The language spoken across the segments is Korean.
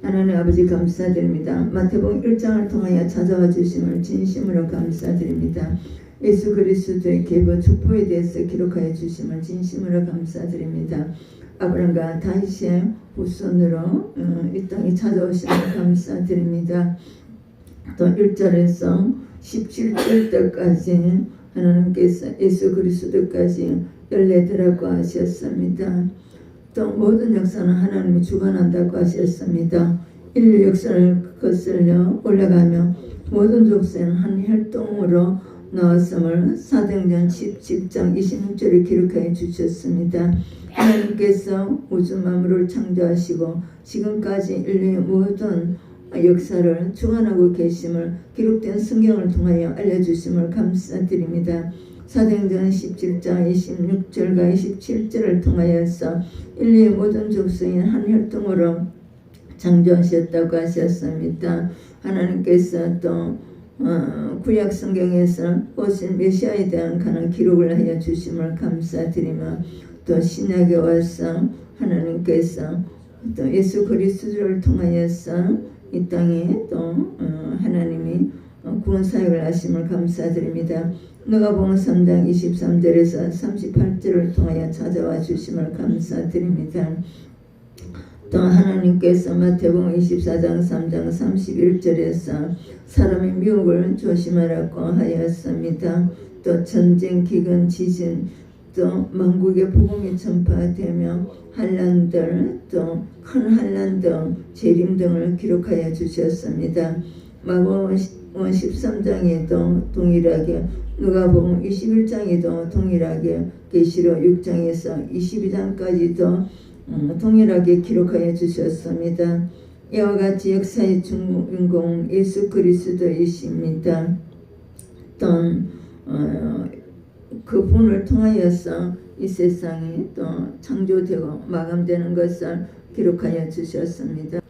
하나님 아버지 감사드립니다. 마태복음 1장을 통하여 찾아와 주심을 진심으로 감사드립니다. 예수 그리스도의 계보 축복에 대해서 기록하여 주심을 진심으로 감사드립니다. 아브람과 다윗의 후손으로 이 땅에 찾아오심을 감사드립니다. 또 1절에서 17절 때까지 하나님께서 예수 그리스도까지 열례드라고 하셨습니다. 또 모든 역사는 하나님이 주관한다고 하셨습니다. 인류 역사를 거슬려 올라가며 모든 족쇄는 한 혈통으로 나왔음을 사도행전 17장 26절에 기록하여 주셨습니다. 하나님께서 우주 만물을 창조하시고 지금까지 인류의 모든 역사를 주관하고 계심을 기록된 성경을 통하여 알려주심을 감사드립니다. 사도행전 17장 26절과 27절을 통하여서 인류의 모든 족속인 한 혈통으로 창조하셨다고 하셨습니다. 하나님께서 또 구약 성경에서 오실 메시아에 대한 그런 기록을 하여 주심을 감사드리며 또 신약에 와서 하나님께서 또 예수 그리스도를 통하여서 이 땅에 또 하나님이 구원 사역을 하심을 감사드립니다. 누가복음 3장 23절에서 38절을 통하여 찾아와 주심을 감사드립니다. 또 하나님께서 마태복음 24장 3장 31절에서 사람의 미혹을 조심하라고 하였습니다. 또 전쟁, 기근, 지진, 또 만국의 복음이 전파되며 환난들, 또 큰 환난 등 재림 등을 기록하여 주셨습니다. 마가복음 13장에도 동일하게, 누가복음 21장에도 동일하게, 계시록 6장에서 22장까지도 동일하게 기록하여 주셨습니다. 이와 같이 역사의 주인공 예수 그리스도이십니다. 또 그분을 통하여서 이 세상이 또 창조되고 마감되는 것을 기록하여 주셨습니다.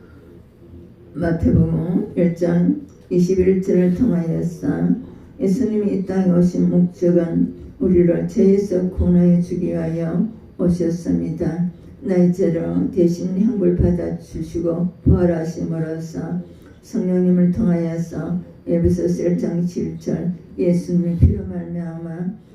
마태복음 1장 21절을 통하여서 예수님이 이 땅에 오신 목적은 우리를 죄에서 구원하여 주기 위하여 오셨습니다. 나의 죄로 대신 형벌 받아 주시고 부활하심으로써 성령님을 통하여서 에베소서 1장 7절 예수님의 피로 말미암아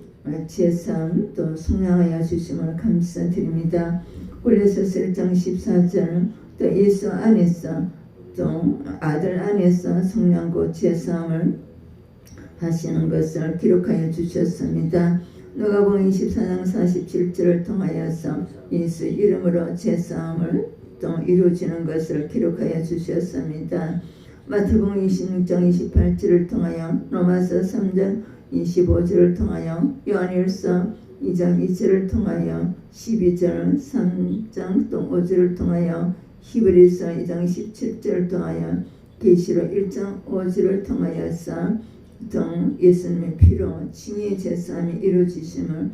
죄사함 또 속량하여 주심을 감사드립니다. 골로새서 1장 14절 또 예수 안에서 또 아들 안에서 속량고 죄사함을 하시는 것을 기록하여 주셨습니다. 누가복음 24장 47절을 통하여서 예수 이름으로 죄사함을 또 이루어지는 것을 기록하여 주셨습니다. 마태복음 26장 28절을 통하여 로마서 3장 25절을 통하여 요한일서 2장 2절을 통하여 12절 3장 또 5절을 통하여 히브리서 2장 17절을 통하여 계시록 1장 5절을 통하여서 또 예수님의 피로 칭의 제사함이 이루어지심을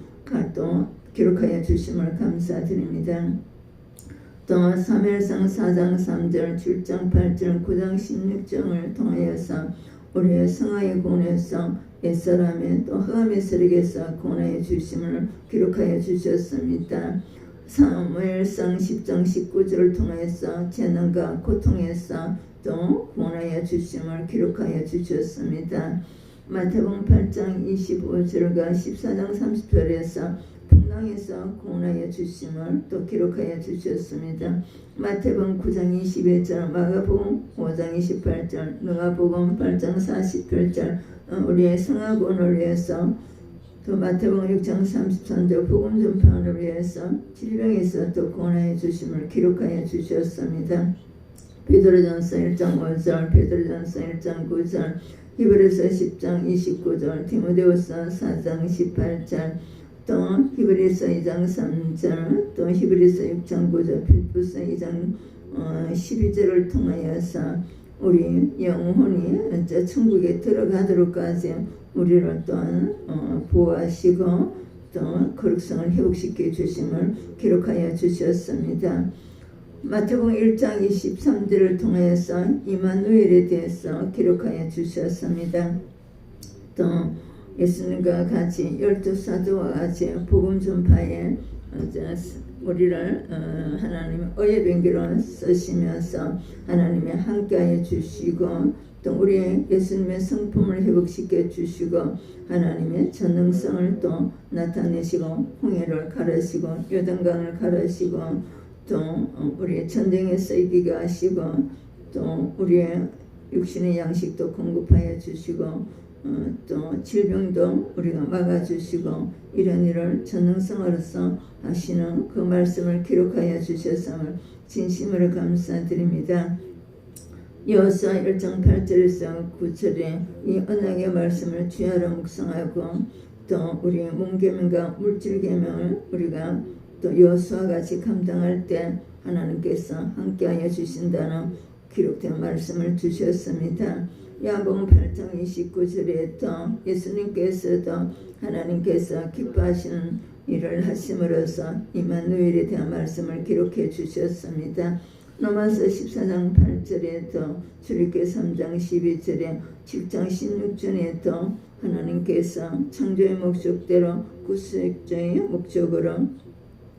또 기록하여 주심을 감사드립니다. 또 사무엘상 4장 3절 7장 8절 9장 16장을 통하여서 우리의 성화의 구원에서 옛사람의 또 흑암의 세력에서 구원하여 주심을 기록하여 주셨습니다. 사무엘상 10장 19절을 통해서 재난과 고통에서 또 구원하여 주심을 기록하여 주셨습니다. 마태복음 8장 25절과 14장 30절에서 풍랑에서 구원하여 주심을 또 기록하여 주셨습니다. 마태복음 9장 21절, 마가복음 5장 28절, 누가복음 8장 48절 우리의 성화구원을 위해서 또 마태복음 6장 33절 복음 전파를 위해서 질병에서 또 구원하여 주심을 기록하여 주셨습니다. 베드로전서 1장 5절, 베드로전서 1장 9절, 히브리서 10장 29절, 디모데후서 4장 18절, 또 히브리서 2장 3절, 또 히브리서 6장 9절, 빌립보서 2장 12절을 통하여서 우리 영혼이 천국에 들어가도록까지 우리를 또한 보호하시고 또 거룩성을 회복시켜 주심을 기록하여 주셨습니다. 마태복음 1장 23절을 통해서 이마누엘에 대해서 기록하여 주셨습니다. 또 예수님과 같이 12사도와 같이 복음 전파에 우리를 하나님의 의의 병기로 쓰시면서 하나님이 함께하여 주시고 또 우리의 예수님의 성품을 회복시켜 주시고 하나님의 전능성을 또 나타내시고 홍해를 가르시고 요단강을 가르시고 또 우리의 전쟁에 쓰이게 하시고 또 우리의 육신의 양식도 공급하여 주시고 또 질병도 우리가 막아주시고 이런 일을 전능성으로서 하시는 그 말씀을 기록하여 주셨음을 진심으로 감사드립니다. 여호수아 1장 8절에서 9절에 이 언약의 말씀을 주야로 묵상하고 또 우리의 몸계명과 물질계명을 우리가 또 여호수아 같이 감당할 때 하나님께서 함께하여 주신다는 기록된 말씀을 주셨습니다. 야고보서 8장 29절에 또 예수님께서도 하나님께서 기뻐하시는 일을 하심으로써 임마누엘에 대한 말씀을 기록해 주셨습니다. 로마서 14장 8절에 또 출애굽기 3장 12절에 7장 16절에 또 하나님께서 창조의 목적대로 구속주의 목적으로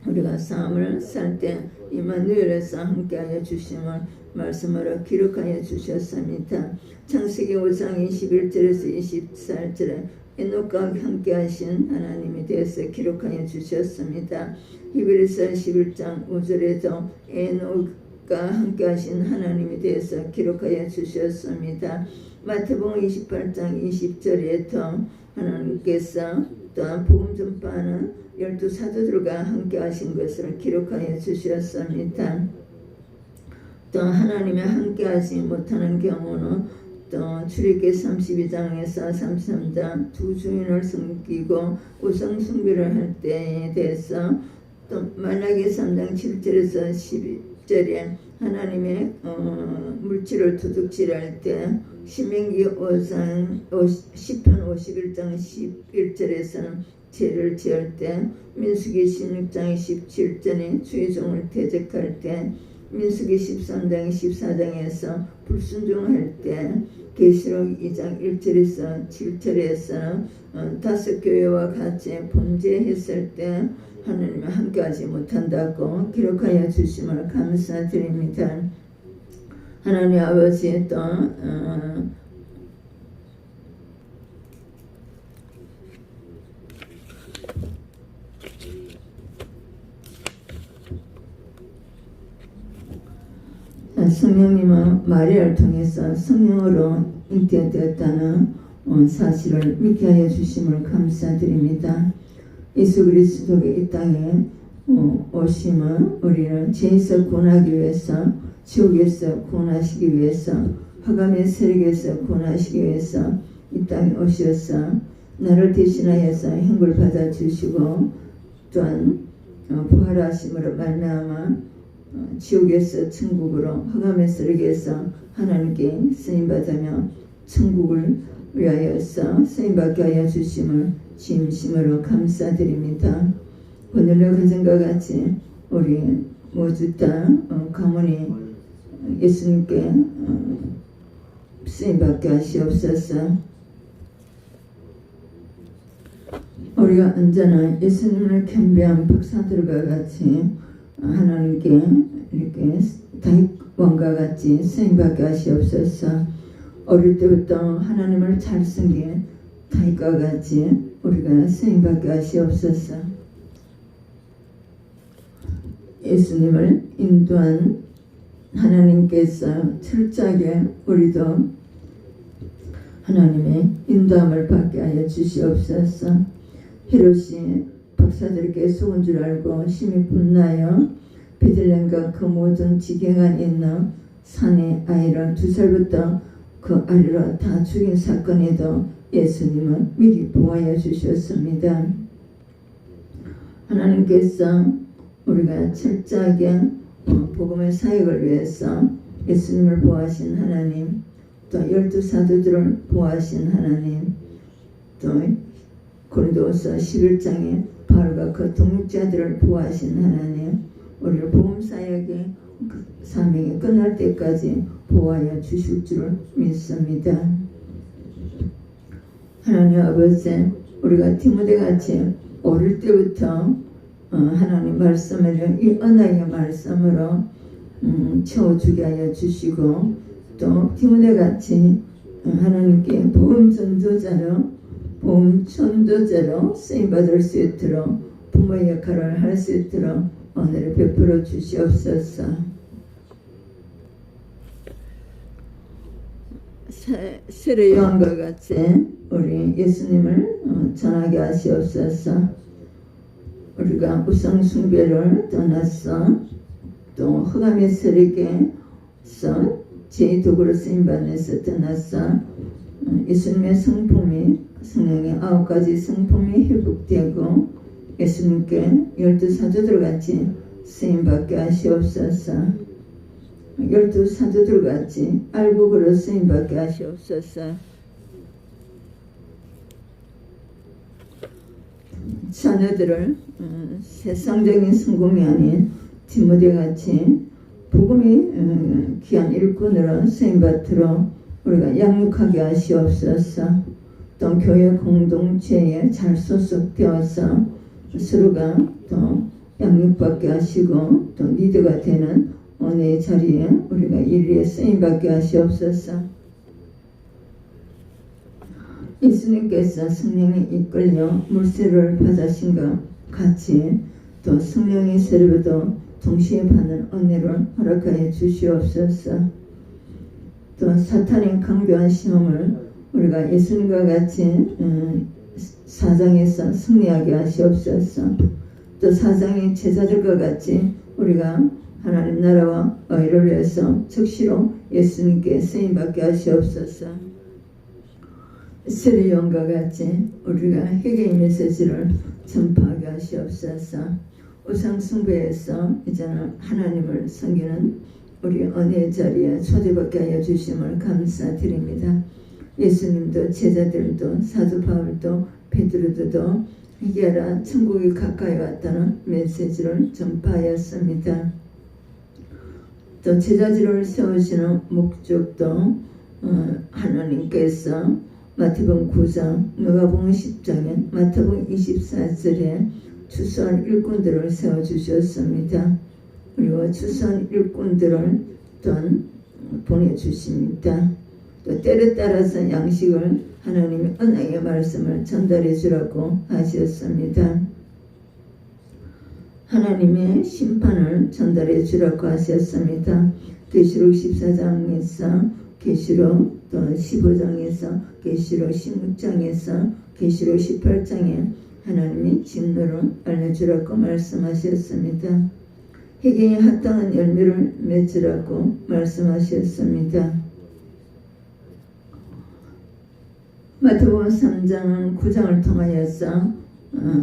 우리가 삶을 살 때 임마누엘에서 함께하여 주심을 말씀으로 기록하여 주셨습니다. 창세기 5장 21절에서 24절에 에녹과 함께 하신 하나님에 대해서 기록하여 주셨습니다. 히브리서 11장 5절에도 에녹과 함께 하신 하나님에 대해서 기록하여 주셨습니다. 마태복음 28장 20절에도 하나님께서 또한 복음 전파하는 12사도들과 함께 하신 것을 기록하여 주셨습니다. 또 하나님의 함께 하지 못하는 경우는 또 출애굽기 32장에서 33장 두 주인을 섬기고 우상 숭배를 할 때에 대해서 또 말라기 3장 7절에서 12절에 하나님의 물질을 도둑질할 때 신명기 5장 10편 51장 11절에서는 죄를 지을 때 민수기 16장 17절에 주의 종을 대적할 때 민수기 13장 14장에서 불순종할 때 계시록 2장 1절에서 7절에서 다섯 교회와 같이 범죄했을 때 하나님과 함께하지 못한다고 기록하여 주심을 감사드립니다. 하나님 아버지 또 성령님은 마리아를 통해서 성령으로 잉태되었다는 사실을 믿게 하여 주심을 감사드립니다. 예수 그리스도의 이 땅에 오심은 우리를 죄에서 구원하기 위해서, 지옥에서 구원하시기 위해서, 화감의 세력에서 구원하시기 위해서 이 땅에 오셔서 나를 대신하여서 형벌 받아 주시고 또한 부활하심으로 말미암아 지옥에서 천국으로 흑암의 세력에서 하나님께 쓰임받으며 천국을 위하여서 쓰임받게 하여 주심을 진심으로 감사드립니다. 오늘의 가정과 같이 우리 모두 다 가문이 예수님께 쓰임받게 하시옵소서. 우리가 언제나 예수님을 겸비한 박사들과 같이 하나님께 이렇게 다윗 왕과 같이 쓰임받게 하시옵소서. 어릴 때부터 하나님을 잘 섬긴 다윗과 같이 우리가 쓰임받게 하시옵소서. 예수님을 인도한 하나님께서 철저하게 우리도 하나님의 인도함을 받게 하여 주시옵소서. 헤롯이 박사들에게 속은 줄 알고 심히 분나여 베들레헴과 그 모든 지경안에 있는 산의 아이를 2살부터 그 아래로 다 죽인 사건에도 예수님은 미리 보호하여 주셨습니다. 하나님께서 우리가 철저하게 복음의 사역을 위해서 예수님을 보호하신 하나님, 또 12사도들을 보호하신 하나님, 또 고린도서 11장에 바울과 그 동역자들을 보호하신 하나님, 우리를 복음 사역의 사명이 끝날 때까지 보호하여 주실 줄을 믿습니다. 하나님 아버지, 우리가 디모데같이 어릴 때부터 하나님 말씀을 이 언어의 말씀으로 채워주게 하여 주시고 또 디모데 같이 하나님께 복음 전도자로 쓰임받을 수 있도록 부모의 역할을 할 수 있도록 은혜를 베풀어 주시옵소서. 세례 요한과 같이 우리 예수님을 전하게 하시옵소서. 우리가 우상 숭배를 떠나서 또 흑암의 세력에서 제2도구로 쓰임받는 데서 떠나서 예수님의 성품이 성령의 9가지 성품이 회복되고 예수님께 12사도들 같이 쓰임받게 하시옵소서. 12사도들 같이 알곡으로 쓰임받게 하시옵소서. 자녀들을 세상적인 성공이 아닌 디모데 같이 복음이 귀한 일꾼으로 쓰임받도록 우리가 양육하게 하시옵소서. 또 교회 공동체에 잘 소속되어서 서로가 또 양육받게 하시고 또 리더가 되는 은혜의 자리에 우리가 일일이 쓰임받게 하시옵소서. 예수님께서 성령에 이끌려 물세를 받으신 것 같이 또 성령의 세례도 동시에 받는 은혜를 허락하여 주시옵소서. 또 사탄의 강교한 시험을 우리가 예수님과 같이 사장에서 승리하게 하시옵소서. 또 사장의 제자들과 같이 우리가 하나님 나라와 의를 위해서 즉시로 예수님께 쓰임받게 하시옵소서. 세례 요한과 같이 우리가 회개의 메시지를 전파하게 하시옵소서. 우상 숭배에서 이제는 하나님을 섬기는 우리 은혜의 자리에 초대받게 하여 주심을 감사드립니다. 예수님도 제자들도 사도 바울도 베드로도 회개하라 천국이 가까이 왔다는 메시지를 전파하였습니다. 또 제자들을 세우시는 목적도 하나님께서 마태복음 9장, 누가복음 10장에 마태복음 24절에 추수한 일꾼들을 세워주셨습니다. 그리고 추수한 일꾼들을 또한 보내주십니다. 또 때에 따라서 양식을 하나님의 언약의 말씀을 전달해 주라고 하셨습니다. 하나님의 심판을 전달해 주라고 하셨습니다. 계시록 14장에서 계시록 또 15장에서 계시록 16장에서 계시록 18장에 하나님이 진노를 알려주라고 말씀하셨습니다. 회개에 합당한 열매를 맺으라고 말씀하셨습니다. 마태복음 3장은 9장을 통하여서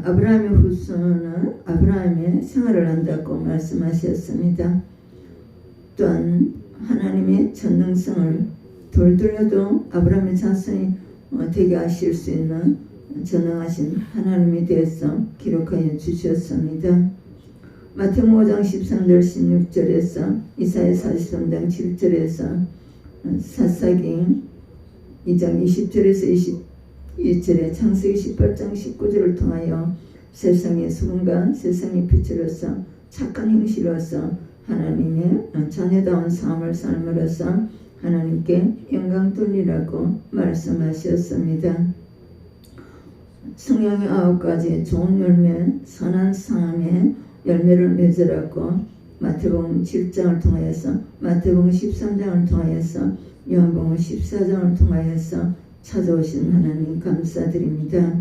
아브라함의 후손은 아브라함의 생활을 한다고 말씀하셨습니다. 또한 하나님의 전능성을 돌돌려도 아브라함의 자손이 되게 하실 수 있는 전능하신 하나님에 대해서 기록하여 주셨습니다. 마태복음 5장 13절 16절에서 이사야 43장 7절에서 사사기 2장 20절에서 21절에 창세기 18장 19절을 통하여 세상의 소금과 세상의 빛으로서 착한 행실로서 하나님의 자녀다운 삶을 삶으로써 하나님께 영광 돌리라고 말씀하셨습니다. 성령의 9가지 좋은 열매, 선한 삶의 열매를 맺으라고 마태복음 7장을 통하여서 마태복음 13장을 통하여서 요한복음 14장을 통하여서 찾아오신 하나님 감사드립니다.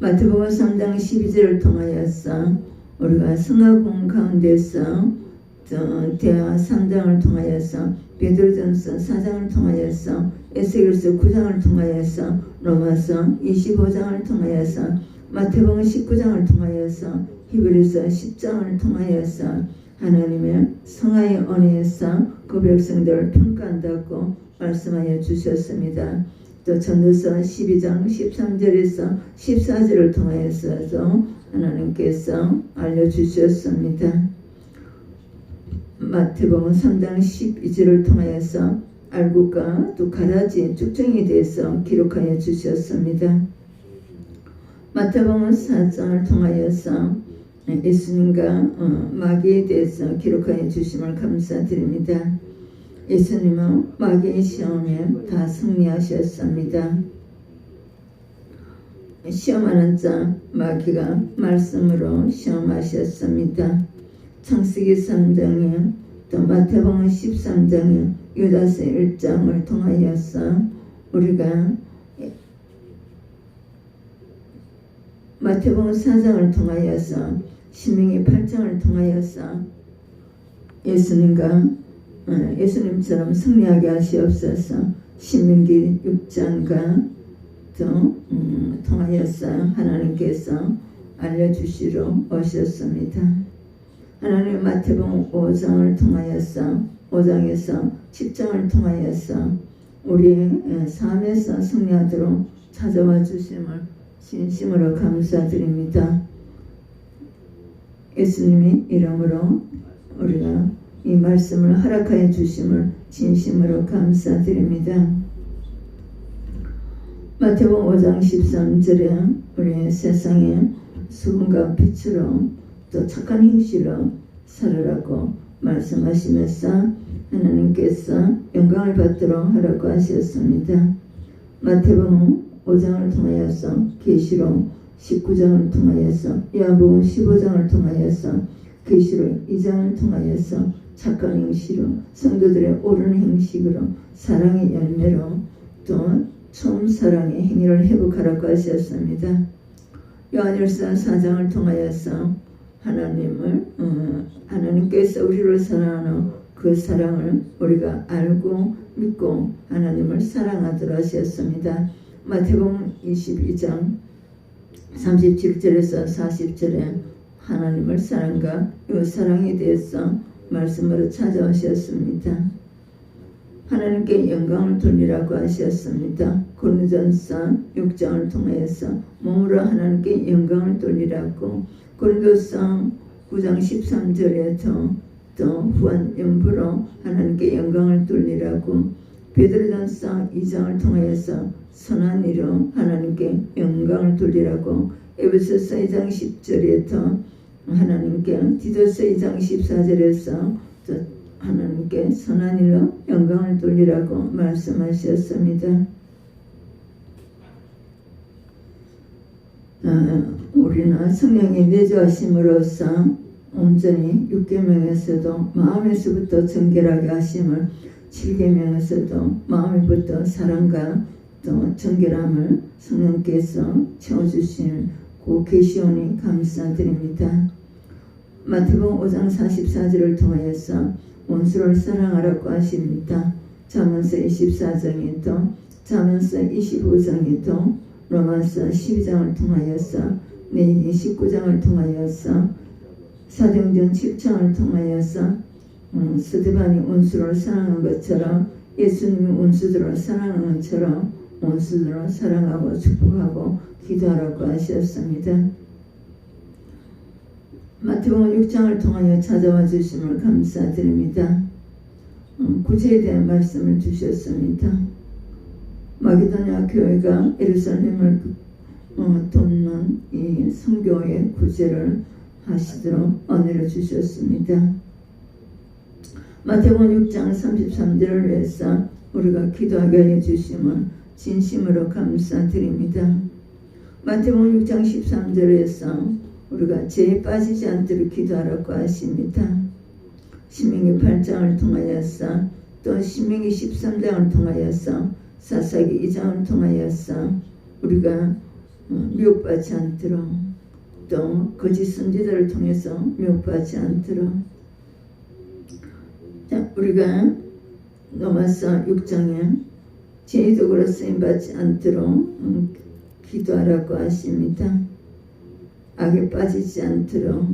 마태복음 3장 12절을 통하여서 우리가 성화공 가운데서 대화 3장을 통하여서 베드로전서 4장을 통하여서 에스겔서 9장을 통하여서 로마서 25장을 통하여서 마태복음 19장을 통하여서 히브리서 10장을 통하여서 하나님의 성화의 은혜에서 그 백성들을 평가한다고 말씀하여 주셨습니다. 또 전도서 12장 13절에서 14절을 통하여서도 하나님께서 알려주셨습니다. 마태복음 3장 12절을 통하여서 알곡과 또 가라지 쭉정에 대해서 기록하여 주셨습니다. 마태복음 4장을 통하여서 예수님과 마귀에 대해서 기록하여 주심을 감사드립니다. 예수님은 마귀의 시험에 다 승리하셨습니다. 시험하는 자 마귀가 말씀으로 시험하셨습니다. 창세기 3장에 또 마태복음 13장에 유다서 1장을 통하여서 우리가 마태복음 4장을 통하여서 신명기 8장을 통하여서 예수님처럼 승리하게 하시옵소서. 신명기 6장과 또 통하여서 하나님께서 알려주시러 오셨습니다. 하나님 마태복음 5장을 통하여서 5장에서 10장을 통하여서 우리의 삶에서 승리하도록 찾아와 주심을 진심으로 감사드립니다. 예수님의 이름으로 우리가 이 말씀을 허락하여 주심을 진심으로 감사드립니다. 마태복음 5장 13절에 우리 세상에 수금과 빛으로 또 착한 행실로 살으라고 말씀하시면서 하나님께서 영광을 받도록 하라고 하셨습니다. 마태복음 5장을 통하여서 계시록 19장을 통하여서 요한복음 15장을 통하여서 계시록 2장을 통하여서 착한 행실로 성도들의 옳은 행식으로 사랑의 열매로 또 처음 사랑의 행위를 회복하라고 하셨습니다. 요한일서 4장을 통하여서 하나님께서 우리를 사랑하는 그 사랑을 우리가 알고 믿고 하나님을 사랑하도록 하셨습니다. 마태복음 22장 37절에서 40절에 하나님을 사랑과 이 사랑에 대해서 말씀으로 찾아오셨습니다. 하나님께 영광을 돌리라고 하셨습니다. 고린도전서 6장을 통해서 몸으로 하나님께 영광을 돌리라고, 고린도서 9장 13절에 또 후한 연부로 하나님께 영광을 돌리라고, 베드로전서 2장을 통해서 선한 일로 하나님께 영광을 돌리라고, 에베소서 2장 10절에 하나님께, 디도서 2장 14절에서 하나님께 선한 일로 영광을 돌리라고 말씀하셨습니다. 우리는 성령의 내주하심으로써 온전히 6계명에서도 마음에서부터 정결하게 하심을, 7계명에서도 마음에부터 사랑과 또 정결함을 성령께서 채워주신 그 계시오니 감사드립니다. 마태복음 5장 44절을 통하여서 원수를 사랑하라고 하십니다. 잠언서 24장에도, 잠언서 25장에도, 로마서 12장을 통하여서, 내기 19장을 통하여서, 사도행전 7장을 통하여서 스데반이 원수를 사랑한 것처럼 예수님이 원수들을 사랑하는 것처럼 원수들을 사랑하고 축복하고 기도하라고 하셨습니다. 마태복음 6장을 통하여 찾아와 주심을 감사드립니다. 구제에 대한 말씀을 주셨습니다. 마게도냐 교회가 예루살렘을 돕는 이 선교의 구제를 하시도록 은혜를 주셨습니다. 마태복음 6장 33절을 위해서 우리가 기도하게 하여 주심을 진심으로 감사드립니다. 마태복음 6장 13절에서 우리가 죄에 빠지지 않도록 기도하라고 하십니다. 신명기 8장을 통하여서, 또 신명기 13장을 통하여서, 사사기 2장을 통하여서 우리가 미혹받지 않도록, 또 거짓 선지자를 통해서 미혹받지 않도록, 우리가 로마서 6장에 죄의독으로 쓰임받지 않도록 기도하라고 하십니다. 악에 빠지지 않도록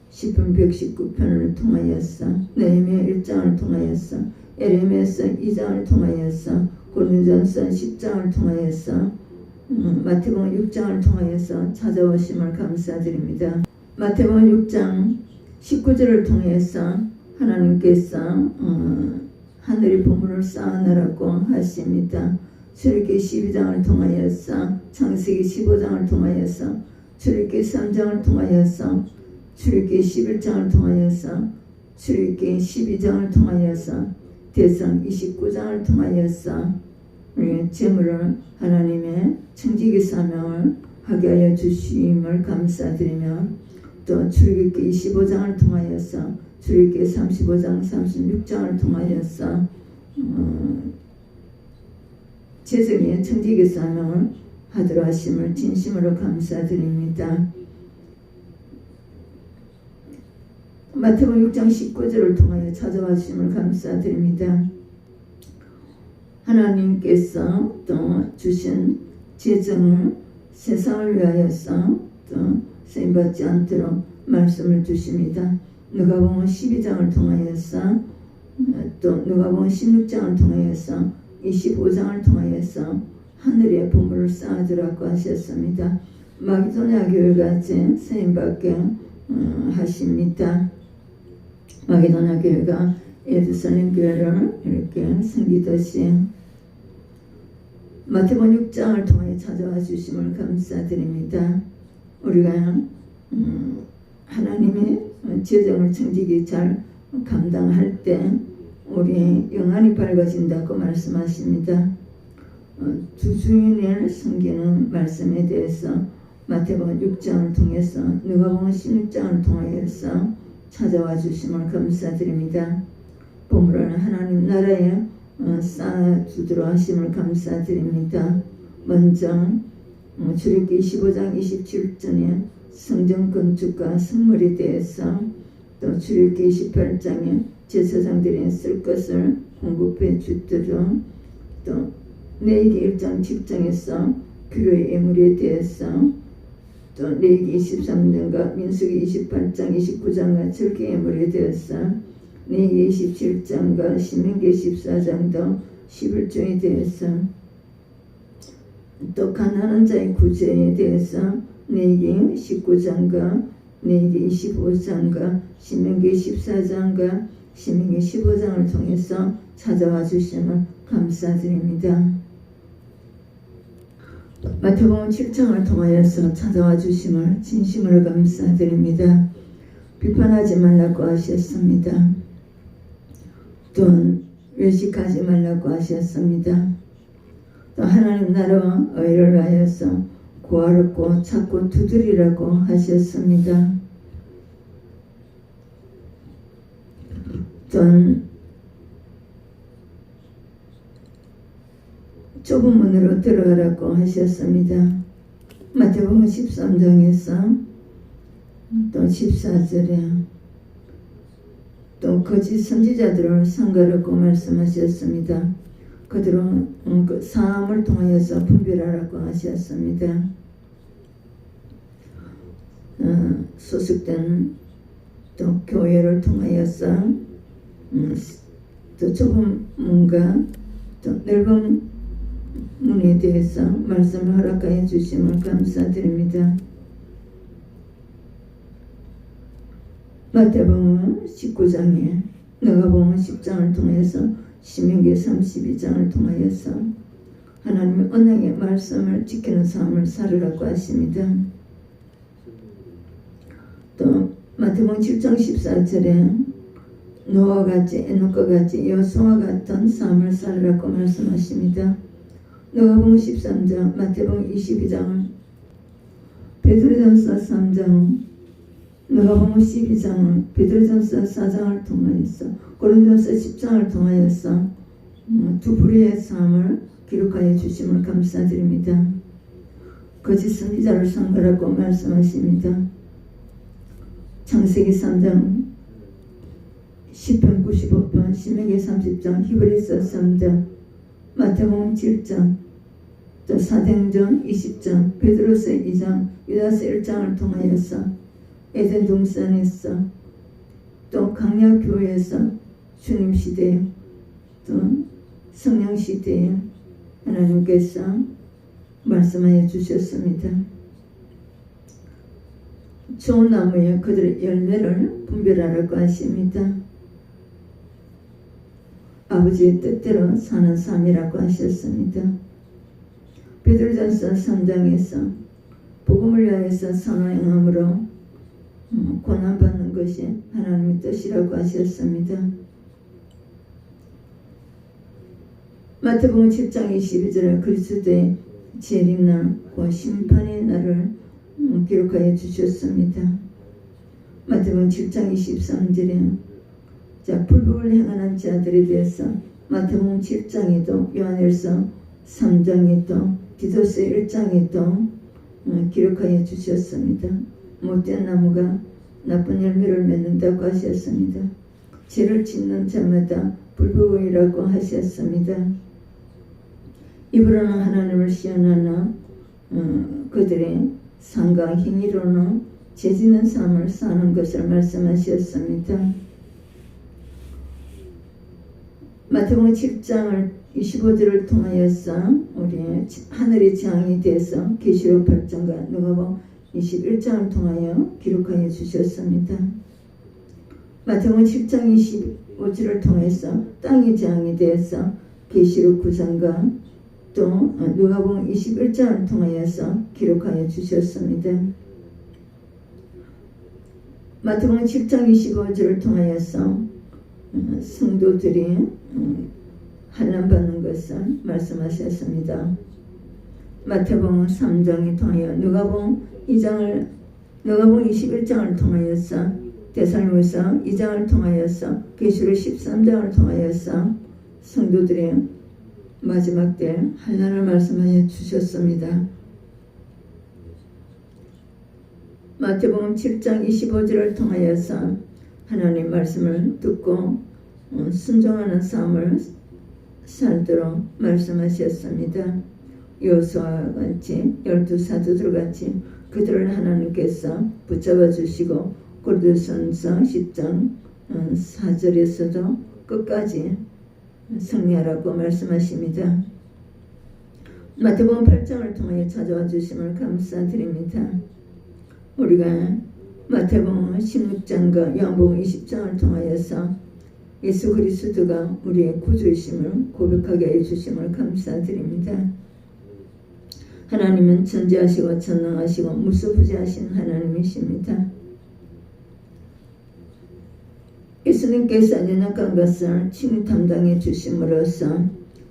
시편 119편을 통하여서, 느헤미야 1장을 통하여서, 에레미야서 2장을 통하여서, 고린도전서 10장을 통하여서, 마태복음 6장을 통하여서 찾아오심을 감사드립니다. 마태복음 6장 19절을 통해서 하나님께서 하늘의 보물을 쌓아놓으라고 하십니다. 출애굽기 12장을 통하여서 창세기 15장을 통하여서 출애굽기 3장을 통하여서 출애굽기 11장을 통하여서 출애굽기 12장을 통하여서 대성 29장을 통하여서 우리 제물을 하나님의 청지기 사명을 하게 하여 주심을 감사드리며 또 출애굽기 25장을 통하여서 출애굽기 35장 36장을 통하여서 제정의 청지기 사명을 하도록 하심을 진심으로 감사드립니다. 마태복음 6장 19절을 통하여 찾아와 주심을 감사드립니다. 하나님께서 또 주신 제정을 세상을 위하여서 또 쓰임받지 않도록 말씀을 주십니다. 누가복음 12장을 통하여서 또 누가복음 16장을 통하여서 25장을 통하여서 하늘에 보물을 쌓아두라고 하셨습니다. 마게도냐 교회같이 쓰임받게 하십니다. 마게도냐 교회가 예루살렘 교회를 이렇게 섬기듯이 마태복음 6장을 통해 찾아와 주심을 감사드립니다. 우리가 하나님의 제정을 청지기 잘 감당할 때 우리 영안이 밝아진다고 말씀하십니다. 두 주인을 섬기는 말씀에 대해서 마태복음 6장을 통해서 누가복음 16장을 통하여서 찾아와 주심을 감사드립니다. 보물을 하나님 나라에 쌓아두도록 하심을 감사드립니다. 먼저 출애굽기 25장 27절에 성전 건축과 성물에 대해서 또 출애굽기 28장에 제사장들이 쓸 것을 공급해 주도록 또 레위기 1장 10장에서 규례의 예물에 대해서 또 레위기 23장과 민수기 28장 29장과 절기 예물에 대해서 레위기 27장과 신명기 14장도 11조에 대해서 또 가난한 자의 구제에 대해서 레위기 19장과 레위기 25장과 신명기 14장과 신명기 15장을 통해서 찾아와 주심을 감사드립니다. 마태복음 7장을 통하여서 찾아와 주심을 진심으로 감사드립니다. 비판하지 말라고 하셨습니다. 또 외식하지 말라고 하셨습니다. 또 하나님 나라와 의를 위하여서 구하렵고 찾고 두드리라고 하셨습니다. 또 좁은 문으로 들어가라고 하셨습니다. 마태복음 13장에서 또 14절에 또 거짓 선지자들을 삼가라고 말씀하셨습니다. 그들은 그 사함을 통하여서 분별하라고 하셨습니다. 소속된 또 교회를 통하여서 또 좁은 문과 또 넓은 문에 대해서 말씀을 허락하여 주심을 감사드립니다. 마태복음 19장에 누가복음 10장을 통해서 신명기 32장을 통하여서 하나님의 언약의 말씀을 지키는 삶을 살으라고 하십니다. 또 마태복음 7장 14절에 노아와 같이 에녹과 같이 여호수아와 같은 삶을 살으라고 말씀하십니다. 누가복음 13장, 마태복음 22장, 베드로전서 3장, 누가복음 12장, 베드로전서 4장을 통하여서 고린도전서 10장을 통하여서 두 부류의 삶을 기록하여 주심을 감사드립니다. 거짓 선지자를 삼가라고 말씀하십니다. 창세기 3장, 시편 95편, 신명기 30장, 히브리서 3장, 마태복음 7장, 또 사도행전 20장, 베드로서 2장, 유다서 1장을 통하여서 에덴 동산에서 또 강약 교회에서 주님 시대에 또 성령 시대에 하나님께서 말씀하여 주셨습니다. 좋은 나무에 그들의 열매를 분별하라고 하십니다. 아버지의 뜻대로 사는 삶이라고 하셨습니다. 베드로전서 3장에서 복음을 위하여서 선언행함으로 고난받는 것이 하나님의 뜻이라고 하셨습니다. 마태복음 7장 22절에 그리스도의 재림날 그 심판의 날을 기록하여 주셨습니다. 마태복음 7장 23절에 불법을 행하는 자들에 대해서 마태복음 7장에도 요한일서 3장에도 디도서 1장에도 기록하여 주셨습니다. 못된 나무가 나쁜 열매를 맺는다고 하셨습니다. 죄를 짓는 자마다 불법이라고 하셨습니다. 입으로는 하나님을 시험하나 그들의 상과 행위로는 죄 짓는 삶을 사는 것을 말씀하셨습니다. 마태복음 7장을 25절을 통하여서 우리 하늘의 재앙에 대해서 계시록 8장과 누가복음 21장을 통하여 기록하여 주셨습니다. 마태복음 7장 25절을 통해서 땅의 재앙에 대해서 계시록 9장과 또 누가복음 21장을 통하여서 기록하여 주셨습니다. 마태복음 7장 25절을 통하여서 성도들이 환난받는 것을 말씀하셨습니다. 마태복음 3장을 통하여 누가복음 21장을 통하여서 데살로니가서 2장을 통하여서 계시록 13장을 통하여서 성도들의 마지막 때 환난을 말씀하여 주셨습니다. 마태복음 7장 25절을 통하여서 하나님 말씀을 듣고 순종하는 삶을 살도록 말씀하셨습니다. 여호수아와 같이 12사도들 같이 그들을 하나님께서 붙잡아 주시고 고린도전서 10장 4절에서도 끝까지 승리하라고 말씀하십니다. 마태복음 8장을 통하여 찾아와 주심을 감사드립니다. 우리가 마태복음 16장과 요한복음 20장을 통하여서 예수 그리스도가 우리의 구주이심을 고백하게 해주심을 감사드립니다. 하나님은 전지하시고 전능하시고 무소부지하신 하나님이십니다. 예수님께서 연약한 것을 친히 담당해 주심으로써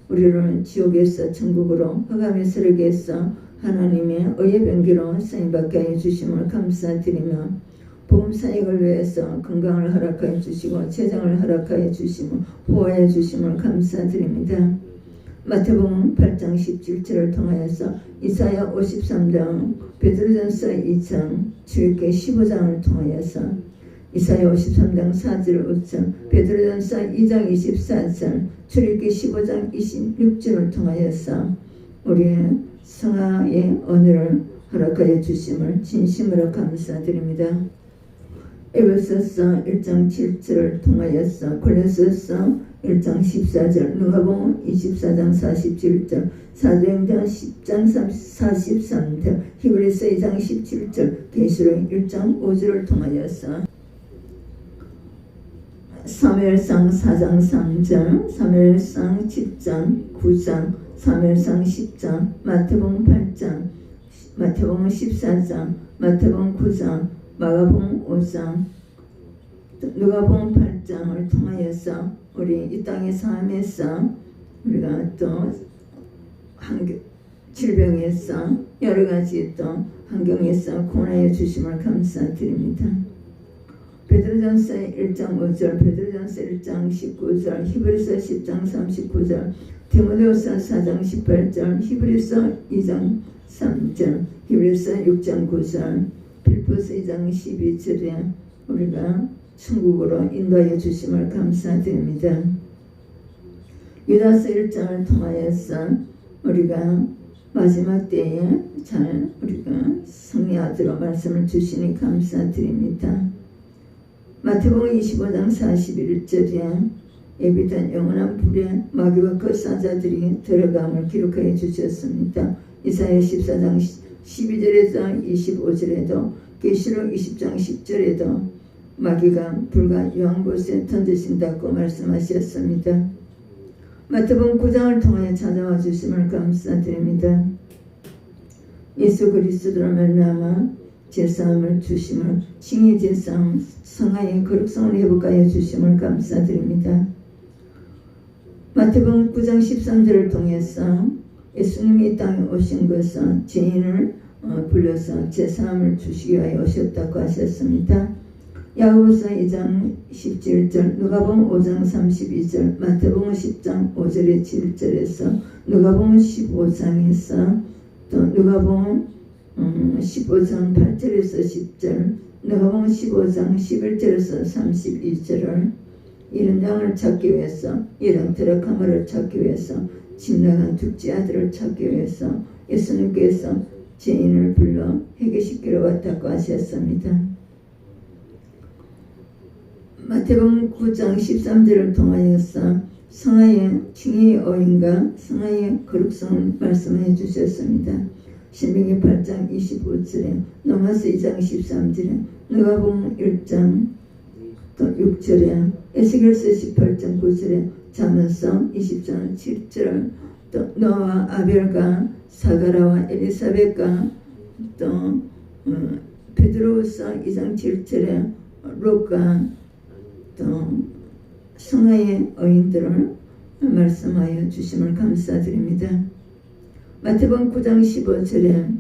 우리를 지옥에서 천국으로 흑암의 세력에서 하나님의 의의 병기로 쓰임받게 해주심을 감사드리며 복음 사역을 위해서 건강을 허락하여 주시고 재정을 허락하여 주시고 보호해 주심을 감사드립니다. 마태복음 8장 17절을 통하여서 이사야 53장, 베드로전서 2장, 출애굽기 15장을 통하여서 이사야 53장 4절 5절, 베드로전서 2장 24절, 출애굽기 15장 26절을 통하여서 우리의 성화의 언어를 허락하여 주심을 진심으로 감사드립니다. 에베소서 1장 7절을 통하여서 골로새서 1장 14절, 누가복음 24장 47절, 사도행전 10장 43절, 히브리서 2장 17절, 계시록 1장 5절을 통하여서 사무엘상 4장 3절, 사무엘상 10장 9장, 사무엘상 10장, 마태복음 8장, 마태복음 14장, 마태복음 9장, 마가복음 5장, 누가복음 8장을 통하여서 우리 이 땅의 삶에서 우리가 또 질병에서 여러 가지 또 환경에서 구원하여 주심을 감사드립니다. 베드로전서 1장 5절, 베드로전서 1장 19절, 히브리서 10장 39절, 디모데후서 4장 18절, 히브리서 2장 3절, 히브리서 6장 9절, 빌보서 2장 12절에 우리가 천국으로 인도하여 주심을 감사드립니다. 유다서 1장을 통하여서 우리가 마지막 때에 잘 우리가 승리하도록 말씀을 주시니 감사드립니다. 마태복음 25장 41절에 예비된 영원한 불에 마귀와 그 사자들이 들어감을 기록하여 주셨습니다. 이사야 14장 12절에서 25절에도 계시록 20장 10절에도 마귀가 불과 요한봇에 던지신다고 말씀하셨습니다. 마태복음 9장을 통하여 찾아와 주심을 감사드립니다. 예수 그리스도로 말미암아 제사함을 주심을 칭의 제사함 성화의 거룩성을 회복하여 주심을 감사드립니다. 마태복음 9장 13절을 통해서 예수님이 이 땅에 오신 것은 죄인을 불러서 제사함을 주시기 위하여 오셨다고 하셨습니다. 야고보서 2장 17절, 누가복음 5장 32절, 마태복음 10장 5절에 7절에서 누가복음 15장에서 또 누가복음 15장 8절에서 10절, 누가복음 15장 11절에서 32절을 이런 양을 찾기 위해서, 이런 드라카마를 찾기 위해서, 짐나간 둘째 아들을 찾기 위해서 예수님께서 죄인을 불러 회개시키러 왔다고 하셨습니다. 마태복음 9장 13절을 통하여서 성화의 칭의의 어인과 성화의 거룩성을 말씀해 주셨습니다. 신명기 8장 25절에, 로마서 2장 13절에, 누가복음 1장 또 6절에, 에스겔서 18장 9절에, 잠언서 20장 7절, 또 노아와 아벨과 사가라와 엘리사벳과 또 베드로후서 2장 7절에 롯과 또 성화의 어인들을 말씀하여 주심을 감사드립니다. 마태복음 9장 15절에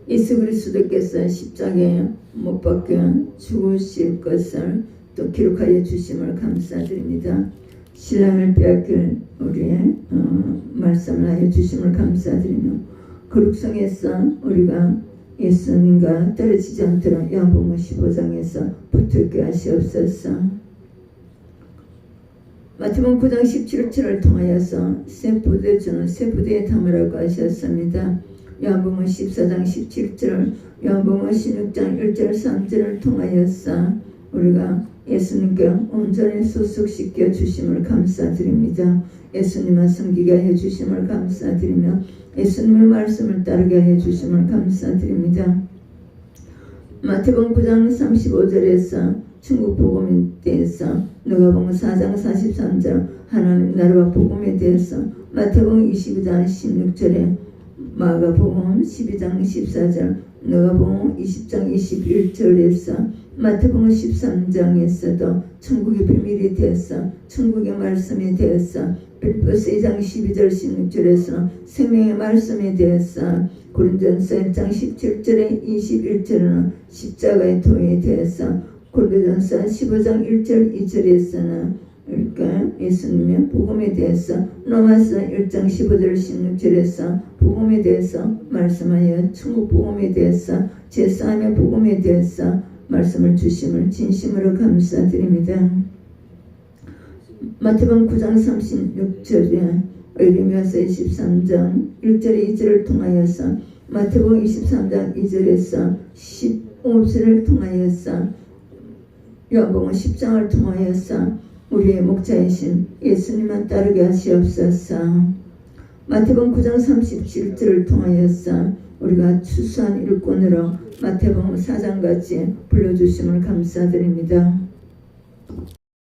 예수 그리스도께서 십자가에 못 박혀 죽으실 것을 또 기록하여 주심을 감사드립니다. 신랑을 빼앗길 우리의 말씀을 하여 주심을 감사드리며 거룩성에서 우리가 예수님과 떨어지지 않도록 요한복음 15장에서 붙들게 하시옵소서. 마태복음 9장 17절을 통하여서 새 부대주는 새 부대에 담으라고 하셨습니다. 요한복음 14장 17절, 요한복음 16장 1절 3절을 통하여서 우리가 예수님께 온전히 소속시켜 주심을 감사드립니다. 예수님을 섬기게 하여 주심을 감사드리며 예수님의 말씀을 따르게 하여 주심을 감사드립니다. 마태복음 9장 35절에서 천국 복음에 대해서, 누가복음 4장 43절 하나님 나라와 복음에 대해서, 마태복음 22장 16절에 마가복음 12장 14절, 누가복음 20장 21절에서 마태복음 13장에서도 천국의 비밀에 대해서, 천국의 말씀에 대해서, 빌립보서 2장 12절 16절에서 생명의 말씀에 대해서, 고린도전서 1장 17절에 21절에는 십자가의 도에 대해서, 고린도전서 15장 1절 2절에서는 그러니까 예수님의 복음에 대해서, 로마서 1장 15절 16절에서 복음에 대해서 말씀하여 천국 복음에 대해서, 제사함의 복음에 대해서 말씀을 주심을 진심으로 감사드립니다. 마태복음 9장 36절에 에레미야서 23장 1절에 2절을 통하여서, 마태복음 23장 2절에서 15절을 통하여서, 요한복음 10장을 통하여서 우리의 목자이신 예수님만 따르게 하시옵소서. 마태복음 9장 37절을 통하여서 우리가 추수한 일꾼으로 마태복음 4장같이 불러주심을 감사드립니다.